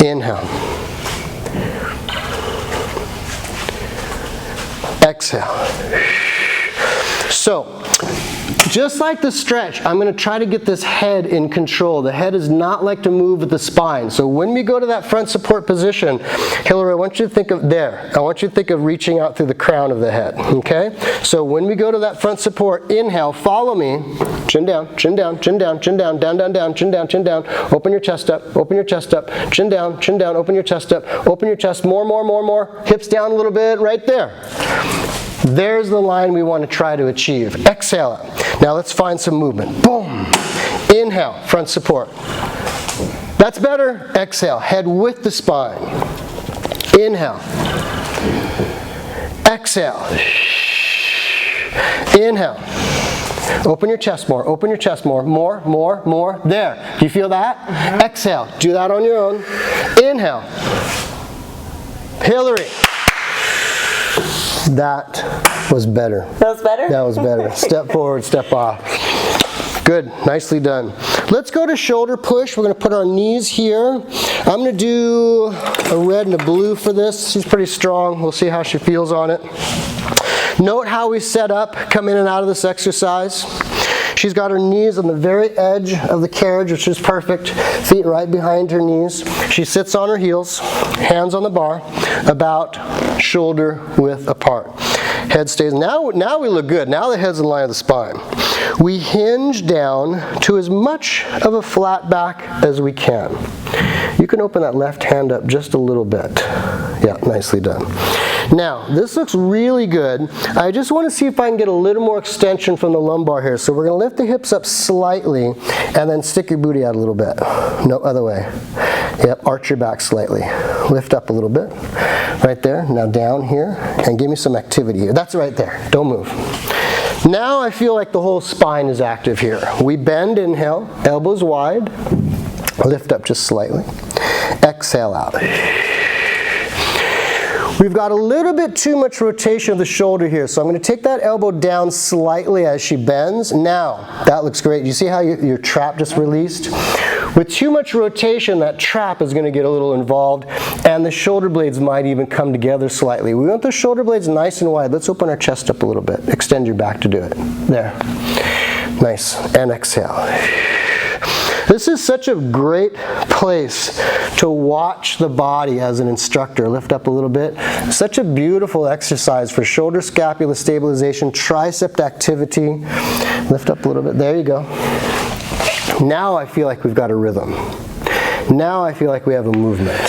Inhale. Exhale. So, just like the stretch, I'm going to try to get this head in control. The head does not like to move with the spine. So when we go to that front support position, Hilary, I want you to think of there. I want you to think of reaching out through the crown of the head, okay? So when we go to that front support, inhale, follow me. Chin down, chin down, chin down, chin down, down, down, down, chin down, chin down. Open your chest up, open your chest up. Chin down, open your chest up. Open your chest, more, more, more, more. Hips down a little bit, right there. There's the line we want to try to achieve. Exhale out. Now let's find some movement. Boom. Inhale, front support. That's better. Exhale, head with the spine. Inhale. Exhale. Inhale. Open your chest more, open your chest more, more, more, more. There. Do you feel that? Exhale. Do that on your own. Inhale. Hilary. That was better. That was better? That was better. Step forward, step off. Good, nicely done. Let's go to shoulder push. We're going to put our knees here. I'm going to do a red and a blue for this. She's pretty strong. We'll see how she feels on it. Note how we set up, come in and out of this exercise. She's got her knees on the very edge of the carriage, which is perfect. Feet right behind her knees. She sits on her heels, hands on the bar, about shoulder width apart. Head stays. Now we look good. Now the head's in line with the spine. We hinge down to as much of a flat back as we can. You can open that left hand up just a little bit. Yeah, nicely done. Now, this looks really good. I just want to see if I can get a little more extension from the lumbar here. So we're going to lift the hips up slightly and then stick your booty out a little bit. No, other way. Yep, arch your back slightly. Lift up a little bit. Right there. Now down here. And give me some activity here. That's right there. Don't move. Now I feel like the whole spine is active here. We bend, inhale, elbows wide. Lift up just slightly. Exhale out. We've got a little bit too much rotation of the shoulder here, so I'm going to take that elbow down slightly as she bends. Now, that looks great. You see how your trap just released? With too much rotation, that trap is going to get a little involved, and the shoulder blades might even come together slightly. We want the shoulder blades nice and wide. Let's open our chest up a little bit. Extend your back to do it. There. Nice. And exhale. This is such a great place to watch the body as an instructor. Lift up a little bit. Such a beautiful exercise for shoulder scapula stabilization, tricep activity. Lift up a little bit. There you go. Now I feel like we've got a rhythm. Now I feel like we have a movement.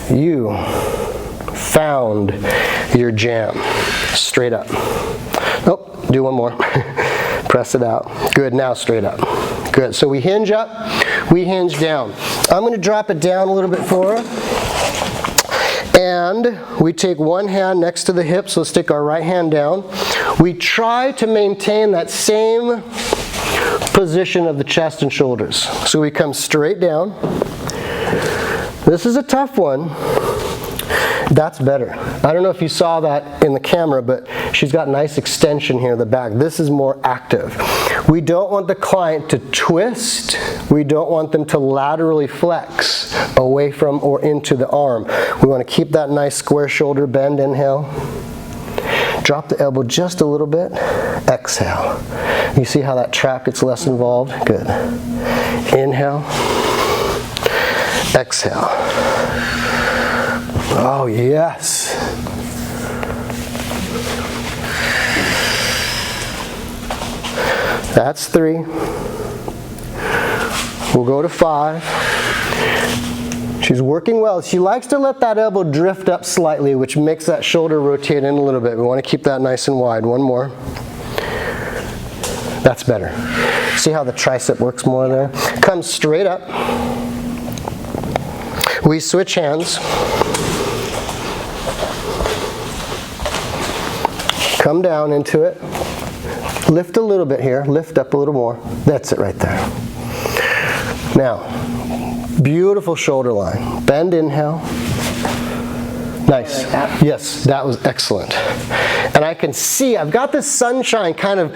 You found your jam. Straight up. Oh, do one more. Press it out. Good, now straight up. Good, so we hinge up, we hinge down. I'm going to drop it down a little bit for her. And we take one hand next to the hip, so stick our right hand down. We try to maintain that same position of the chest and shoulders. So we come straight down. This is a tough one. That's better. I don't know if you saw that in the camera, but she's got nice extension here in the back. This is more active. We don't want the client to twist. We don't want them to laterally flex away from or into the arm. We want to keep that nice square shoulder bend. Inhale. Drop the elbow just a little bit. Exhale. You see how that trap gets less involved? Good. Inhale. Exhale. Oh, yes. That's 3. We'll go to 5. She's working well. She likes to let that elbow drift up slightly, which makes that shoulder rotate in a little bit. We want to keep that nice and wide. One more. That's better. See how the tricep works more there? Come straight up. We switch hands. Come down into it. Lift a little bit here. Lift up a little more. That's it right there. Now, beautiful shoulder line. Bend, inhale. Nice. Like yes, that was excellent. And I can see, I've got this sunshine kind of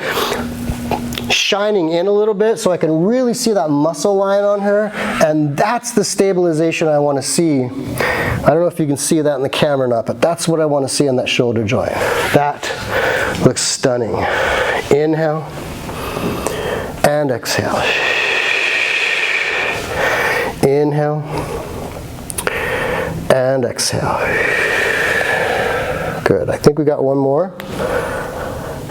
shining in a little bit, so I can really see that muscle line on her, and that's the stabilization I want to see. I don't know if you can see that in the camera or not, but that's what I want to see in that shoulder joint. That looks stunning. Inhale and exhale. Inhale and exhale. Good. I think we got one more.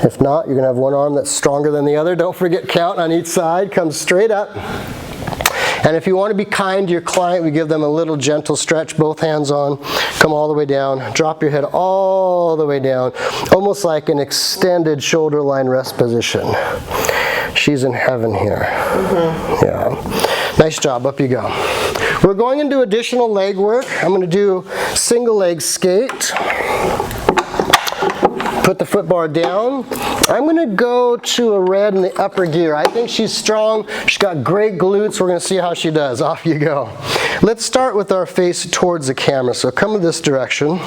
If not, you're going to have one arm that's stronger than the other. Don't forget count on each side. Come straight up. And if you want to be kind to your client, we give them a little gentle stretch, both hands on. Come all the way down. Drop your head all the way down, almost like an extended shoulder line rest position. She's in heaven here. Mm-hmm. Yeah. Nice job. Up you go. We're going into additional leg work. I'm going to do single leg skate. Put the foot bar down. I'm going to go to a red in the upper gear. I think she's strong. She's got great glutes. We're going to see how she does. Off you go. Let's start with our face towards the camera. So come in this direction.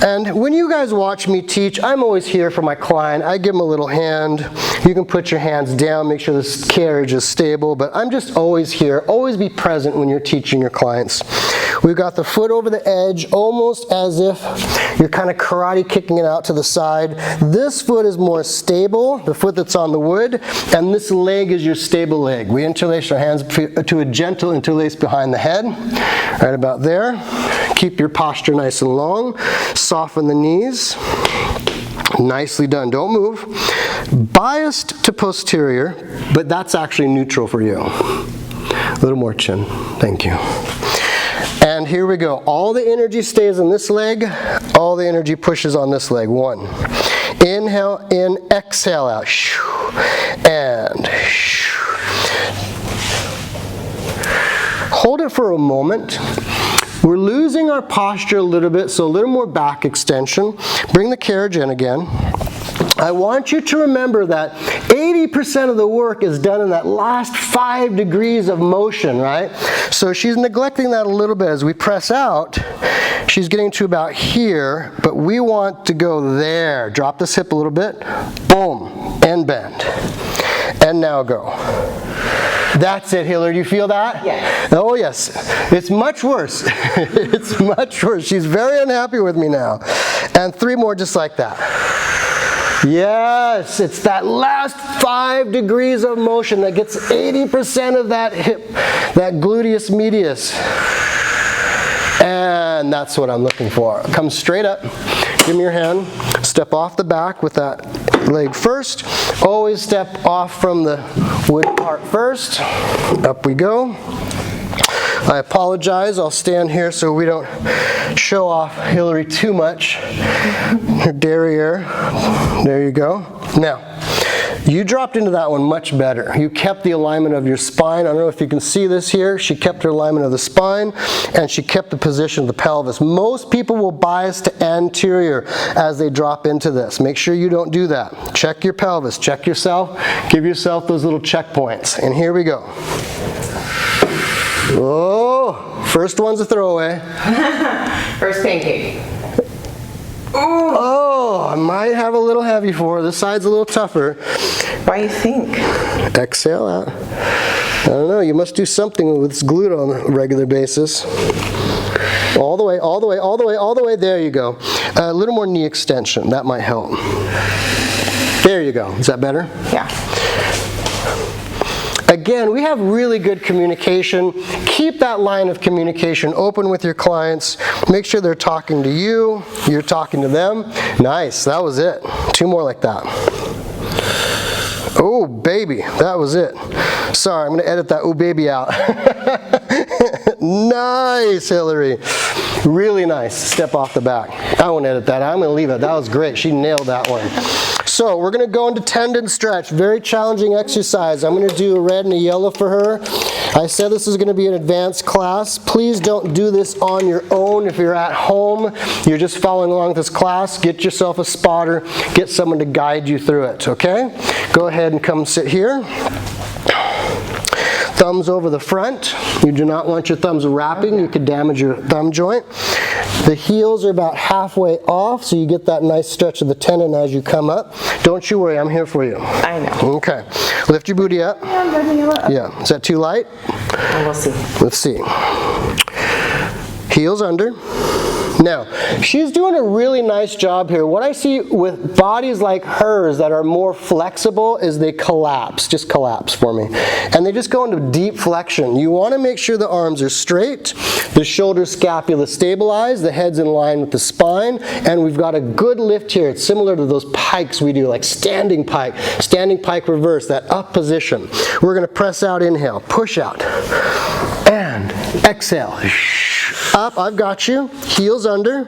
And when you guys watch me teach, I'm always here for my client. I give them a little hand. You can put your hands down, make sure this carriage is stable, but I'm just always here. Always be present when you're teaching your clients. We've got the foot over the edge, almost as if you're kind of karate kicking it out to the side. This foot is more stable, the foot that's on the wood, and this leg is your stable leg. We interlace our hands to a gentle interlace behind the head, right about there. Keep your posture nice and long. Soften the knees. Nicely done. Don't move. Biased to posterior, but that's actually neutral for you. A little more chin. Thank you. And here we go. All the energy stays in this leg. All the energy pushes on this leg. One. Inhale in, exhale out. And hold it for a moment. We're losing our posture a little bit, so a little more back extension. Bring the carriage in again. I want you to remember that 80% of the work is done in that last 5 degrees of motion, right? So she's neglecting that a little bit. As we press out, she's getting to about here, but we want to go there. Drop this hip a little bit. Boom, and bend. And now go. That's it, Hilary. Do you feel that? Yes. Oh, yes. It's much worse. It's much worse. She's very unhappy with me now. And 3 more just like that. Yes, it's that last 5 degrees of motion that gets 80% of that hip, that gluteus medius. And that's what I'm looking for. Come straight up. Give me your hand. Step off the back with that leg first. Always step off from the wood part first. Up we go. I apologize. I'll stand here so we don't show off Hilary too much. Her derriere. There you go. Now, you dropped into that one much better. You kept the alignment of your spine. I don't know if you can see this here. She kept her alignment of the spine, and she kept the position of the pelvis. Most people will bias to anterior as they drop into this. Make sure you don't do that. Check your pelvis. Check yourself. Give yourself those little checkpoints. And here we go. Oh, first one's a throwaway. First pancake. Oh, I might have a little heavy for her. This side's a little tougher. Why do you think? Exhale out. I don't know, you must do something with this glute on a regular basis. All the way, all the way, all the way, all the way. There you go. A little more knee extension. That might help. There you go. Is that better? Yeah. Again, we have really good communication. Keep that line of communication open with your clients. Make sure they're talking to you, you're talking to them. Nice, that was it. 2 more like that. Oh, baby, that was it. Sorry, I'm going to edit that oh, baby out. Nice, Hilary. Really nice. Step off the back. I won't edit that. I'm going to leave it. That was great. She nailed that one. So we're going to go into tendon stretch. Very challenging exercise. I'm going to do a red and a yellow for her. I said this is going to be an advanced class. Please don't do this on your own. If you're at home, you're just following along with this class, get yourself a spotter, get someone to guide you through it, okay? Go ahead and come sit here. Thumbs over the front. You do not want your thumbs wrapping. You could damage your thumb joint. The heels are about halfway off, so you get that nice stretch of the tendon as you come up. Don't you worry, I'm here for you. I know. Okay. Lift your booty up. Yeah, I'm good. Yeah. Is that too light? We'll see. Let's see. Heels under. Now, she's doing a really nice job here. What I see with bodies like hers that are more flexible is they collapse. Just collapse for me. And they just go into deep flexion. You want to make sure the arms are straight, the shoulder scapula stabilized, the head's in line with the spine, and we've got a good lift here. It's similar to those pikes we do, like standing pike reverse, that up position. We're going to press out, inhale, push out, and exhale. Up, I've got you. Heels under.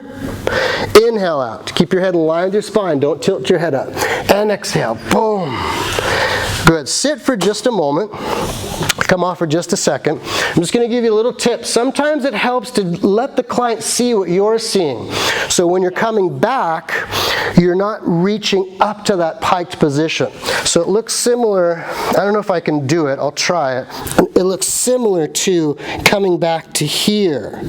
Inhale out. Keep your head in line with your spine. Don't tilt your head up. And exhale. Boom. Good. Sit for just a moment. Come off for just a second. I'm just going to give you a little tip. Sometimes it helps to let the client see what you're seeing. So when you're coming back, you're not reaching up to that piked position. So it looks similar. I don't know if I can do it. I'll try it. It looks similar to coming back to here,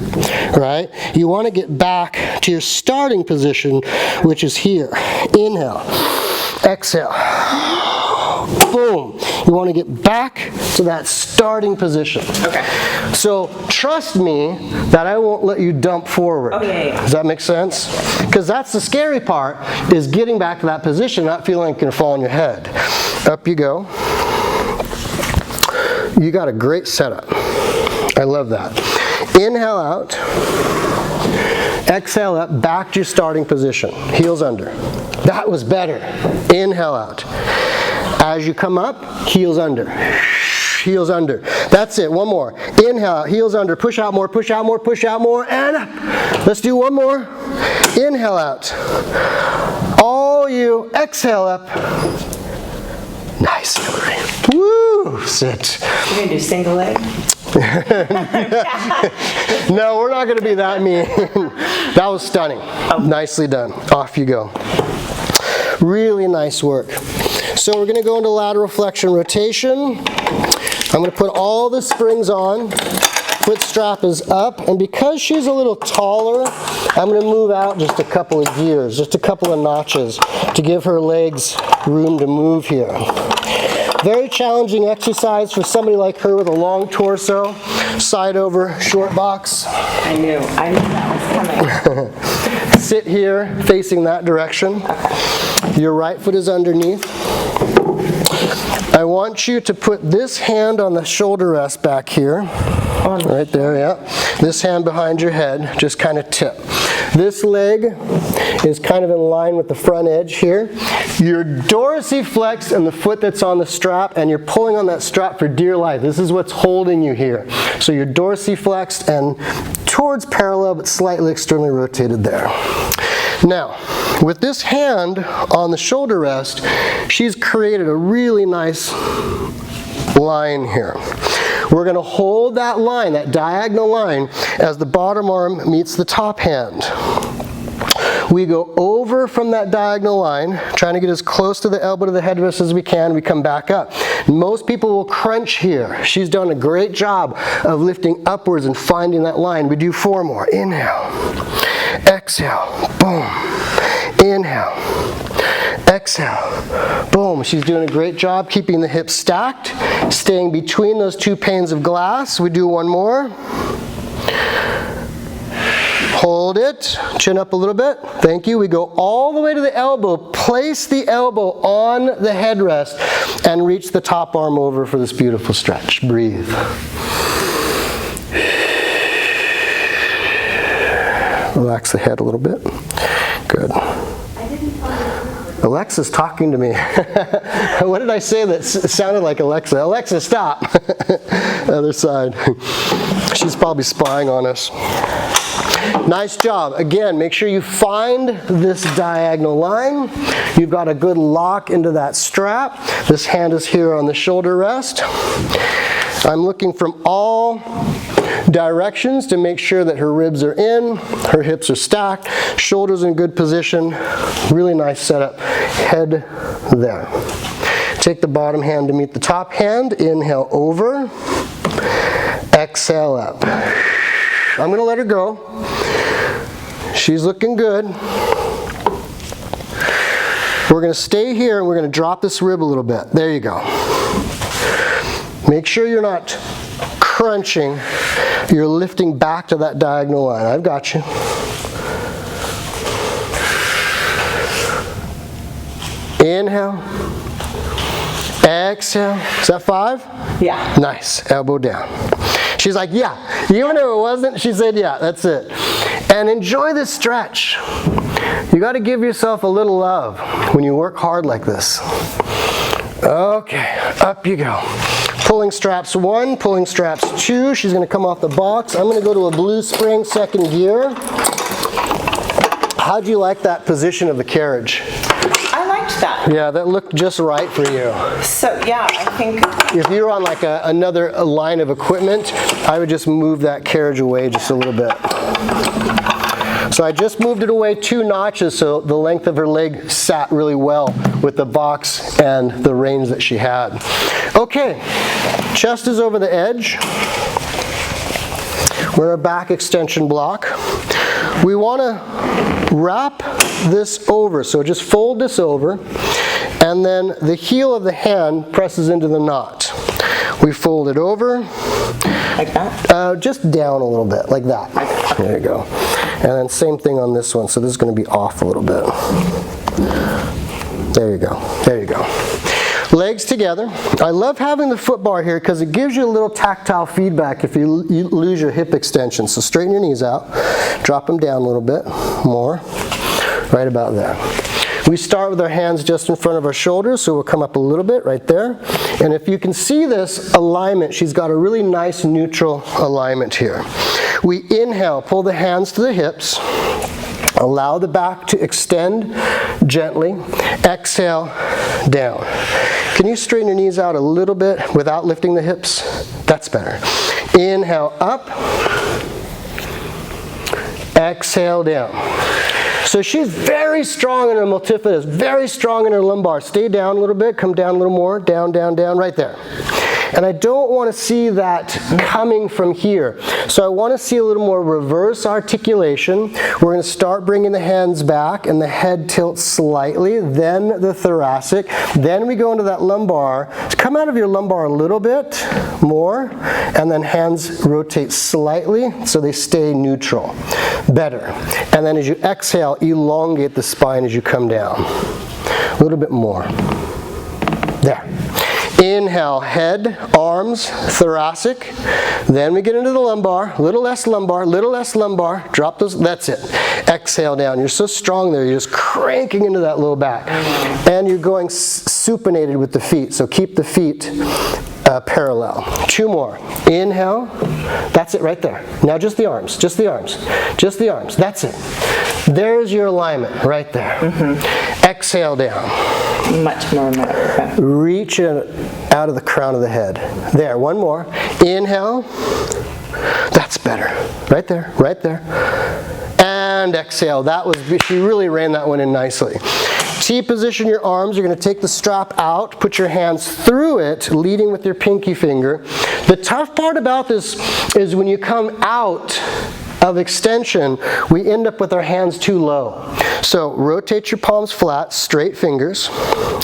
right? You want to get back to your starting position, which is here. Inhale. Exhale. Boom. You want to get back to that starting position. Okay. So trust me that I won't let you dump forward. Oh, yeah. Does that make sense? Because that's the scary part, is getting back to that position, not feeling like you're going to fall on your head. Up you go. You got a great setup. I love that. Inhale out. Exhale up, back to your starting position. Heels under. That was better. Inhale out. As you come up, heels under. Heels under. That's it. One more. Inhale out, heels under. Push out more, push out more, push out more, and up. Let's do one more. Inhale out. All you. Exhale up. Nice, Hilary. Woo! Sit. You're going to do single leg? No, we're not going to be that mean. That was stunning. Nicely done. Off you go. Really nice work. So we're going to go into lateral flexion rotation. I'm going to put all the springs on. Foot strap is up, and because she's a little taller, I'm going to move out just a couple of gears, just a couple of notches to give her legs room to move here. Very challenging exercise for somebody like her with a long torso, side over, short box. I knew that was coming. Sit here, facing that direction. Your right foot is underneath. I want you to put this hand on the shoulder rest back here. Right there, yeah. This hand behind your head, just kind of tip. This leg is kind of in line with the front edge here. You're dorsiflexed and the foot that's on the strap, and you're pulling on that strap for dear life. This is what's holding you here. So you're dorsiflexed and towards parallel, but slightly externally rotated there. Now, with this hand on the shoulder rest, she's created a really nice line here. We're going to hold that line, that diagonal line, as the bottom arm meets the top hand. We go over from that diagonal line, trying to get as close to the elbow to the headrest as we can. We come back up. Most people will crunch here. She's done a great job of lifting upwards and finding that line. We do 4 more. Inhale. Exhale. Boom. Inhale. Exhale. Boom. She's doing a great job keeping the hips stacked, staying between those 2 panes of glass. We do 1 more. Hold it. Chin up a little bit. Thank you. We go all the way to the elbow. Place the elbow on the headrest and reach the top arm over for this beautiful stretch. Breathe. Relax the head a little bit. Good. Alexa's talking to me. What did I say that sounded like Alexa? Alexa, stop. Other side. She's probably spying on us. Nice job. Again, make sure you find this diagonal line. You've got a good lock into that strap. This hand is here on the shoulder rest. I'm looking from all directions to make sure that her ribs are in, her hips are stacked, shoulders in good position. Really nice setup. Head there. Take the bottom hand to meet the top hand. Inhale over. Exhale up. I'm going to let her go. She's looking good. We're going to stay here and we're going to drop this rib a little bit. There you go. Make sure you're not crunching. You're lifting back to that diagonal line. I've got you. Inhale. Exhale. Is that 5? Yeah. Nice. Elbow down. She's like, yeah. Even if it wasn't, she said, yeah, that's it. And enjoy this stretch. You got to give yourself a little love when you work hard like this. Okay, up you go. Pulling straps 1, pulling straps 2. She's going to come off the box. I'm going to go to a blue spring second gear. How'd you like that position of the carriage? I liked that. Yeah, that looked just right for you. So yeah, I think If you were on like another line of equipment, I would just move that carriage away just a little bit. So I just moved it away 2 notches so the length of her leg sat really well with the box and the range that she had. Okay, chest is over the edge. We're a back extension block. We want to wrap this over, so just fold this over, and then the heel of the hand presses into the knot. We fold it over. like that? Just down a little bit, like that. There you go. And then same thing on this one, so this is going to be off a little bit. There you go. There you go. Legs together. I love having the foot bar here because it gives you a little tactile feedback if you lose your hip extension. So straighten your knees out, drop them down a little bit more, right about there. We start with our hands just in front of our shoulders, so we'll come up a little bit right there. And if you can see this alignment, she's got a really nice neutral alignment here. We inhale, pull the hands to the hips. Allow the back to extend gently. Exhale, down. Can you straighten your knees out a little bit without lifting the hips? That's better. Inhale, up. Exhale, down. So she's very strong in her multifidus, very strong in her lumbar. Stay down a little bit, come down a little more, down, down, down, right there. And I don't want to see that coming from here. So I want to see a little more reverse articulation. We're going to start bringing the hands back and the head tilts slightly, then the thoracic. Then we go into that lumbar. Come out of your lumbar a little bit more, and then hands rotate slightly so they stay neutral. Better. And then as you exhale, elongate the spine as you come down. A little bit more. There. Inhale, head, arms, thoracic. Then we get into the lumbar, little less lumbar, little less lumbar. Drop those, that's it. Exhale down. You're so strong there, you're just cranking into that low back. And you're going supinated with the feet, so keep the feet parallel. 2 more. Inhale. That's it right there. Now just the arms, just the arms, just the arms. That's it. There's your alignment right there. Exhale down. Much more. Reach out of the crown of the head. There, one more. Inhale. That's better. Right there, right there. And exhale. That was, she really ran that one in nicely. T position your arms. You're going to take the strap out, put your hands through it, leading with your pinky finger. The tough part about this is when you come out of extension, we end up with our hands too low. So rotate your palms flat, straight fingers,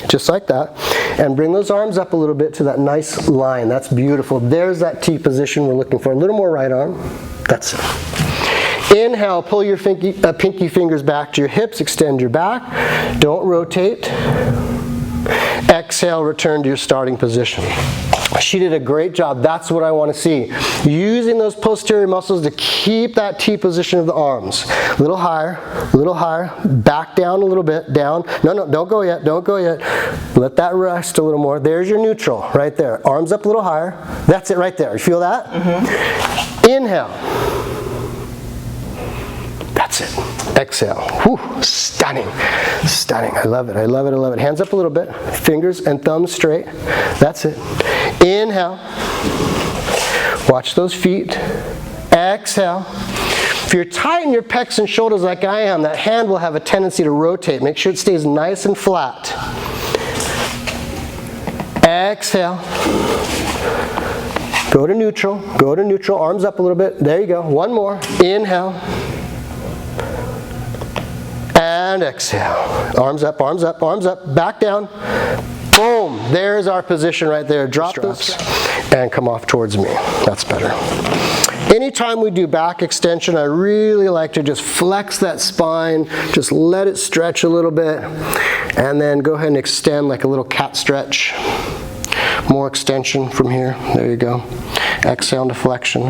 just like that, and bring those arms up a little bit to that nice line. That's beautiful. There's that T position we're looking for. A little more right arm. That's it. Inhale, pull your pinky fingers back to your hips, extend your back. Don't rotate. Exhale, return to your starting position. She did a great job. That's what I want to see. Using those posterior muscles to keep that T position of the arms. A little higher, back down a little bit, down. No, don't go yet, don't go yet. Let that rest a little more. There's your neutral, right there. Arms up a little higher. That's it right there. You feel that? Mm-hmm. Inhale. That's it. Exhale. Whew, stunning. Stunning. I love it. I love it. I love it. Hands up a little bit. Fingers and thumbs straight. That's it. Inhale. Watch those feet. Exhale. If you're tight in your pecs and shoulders like I am, that hand will have a tendency to rotate. Make sure it stays nice and flat. Exhale. Go to neutral. Go to neutral. Arms up a little bit. There you go. One more. Inhale. And exhale. Arms up, arms up, arms up. Back down. Boom. There's our position right there. Drop those and come off towards me. That's better. Anytime we do back extension, I really like to just flex that spine. Just let it stretch a little bit. And then go ahead and extend like a little cat stretch. More extension from here. There you go. Exhale into flexion.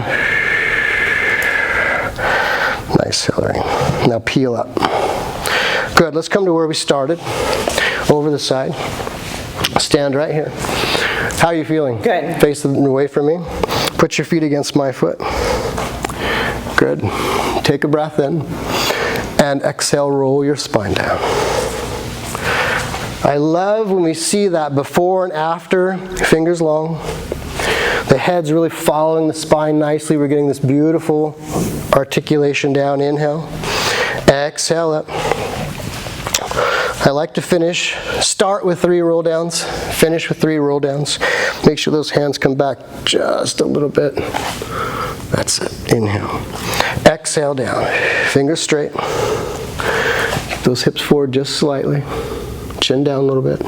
Nice, Hilary. Now peel up. Good. Let's come to where we started. Over the side. Stand right here. How are you feeling? Good. Face away from me. Put your feet against my foot. Good. Take a breath in. And exhale, roll your spine down. I love when we see that before and after, fingers long. The head's really following the spine nicely. We're getting this beautiful articulation down. Inhale. Exhale up. I like to finish, start with 3 roll downs, finish with 3 roll downs. Make sure those hands come back just a little bit. That's it. Inhale. Exhale down. Fingers straight. Keep those hips forward just slightly. Chin down a little bit.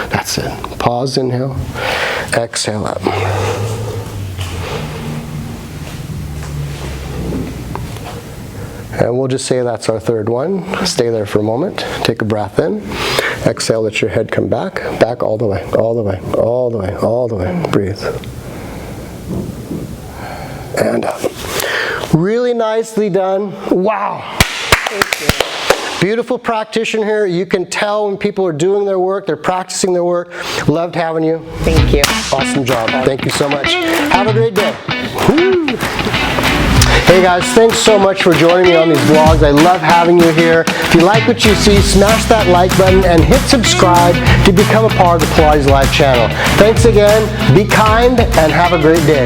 That's it. Pause, inhale. Exhale up. And we'll just say that's our third one. Stay there for a moment. Take a breath in. Exhale, let your head come back. Back all the way, all the way, all the way, all the way. Breathe. And up. Really nicely done. Wow. Thank you. Beautiful practitioner here. You can tell when people are doing their work, they're practicing their work. Loved having you. Thank you. Awesome job. Thank you so much. Have a great day. Woo. Hey guys, thanks so much for joining me on these vlogs. I love having you here. If you like what you see, smash that like button and hit subscribe to become a part of the Pilates Live channel. Thanks again, be kind, and have a great day.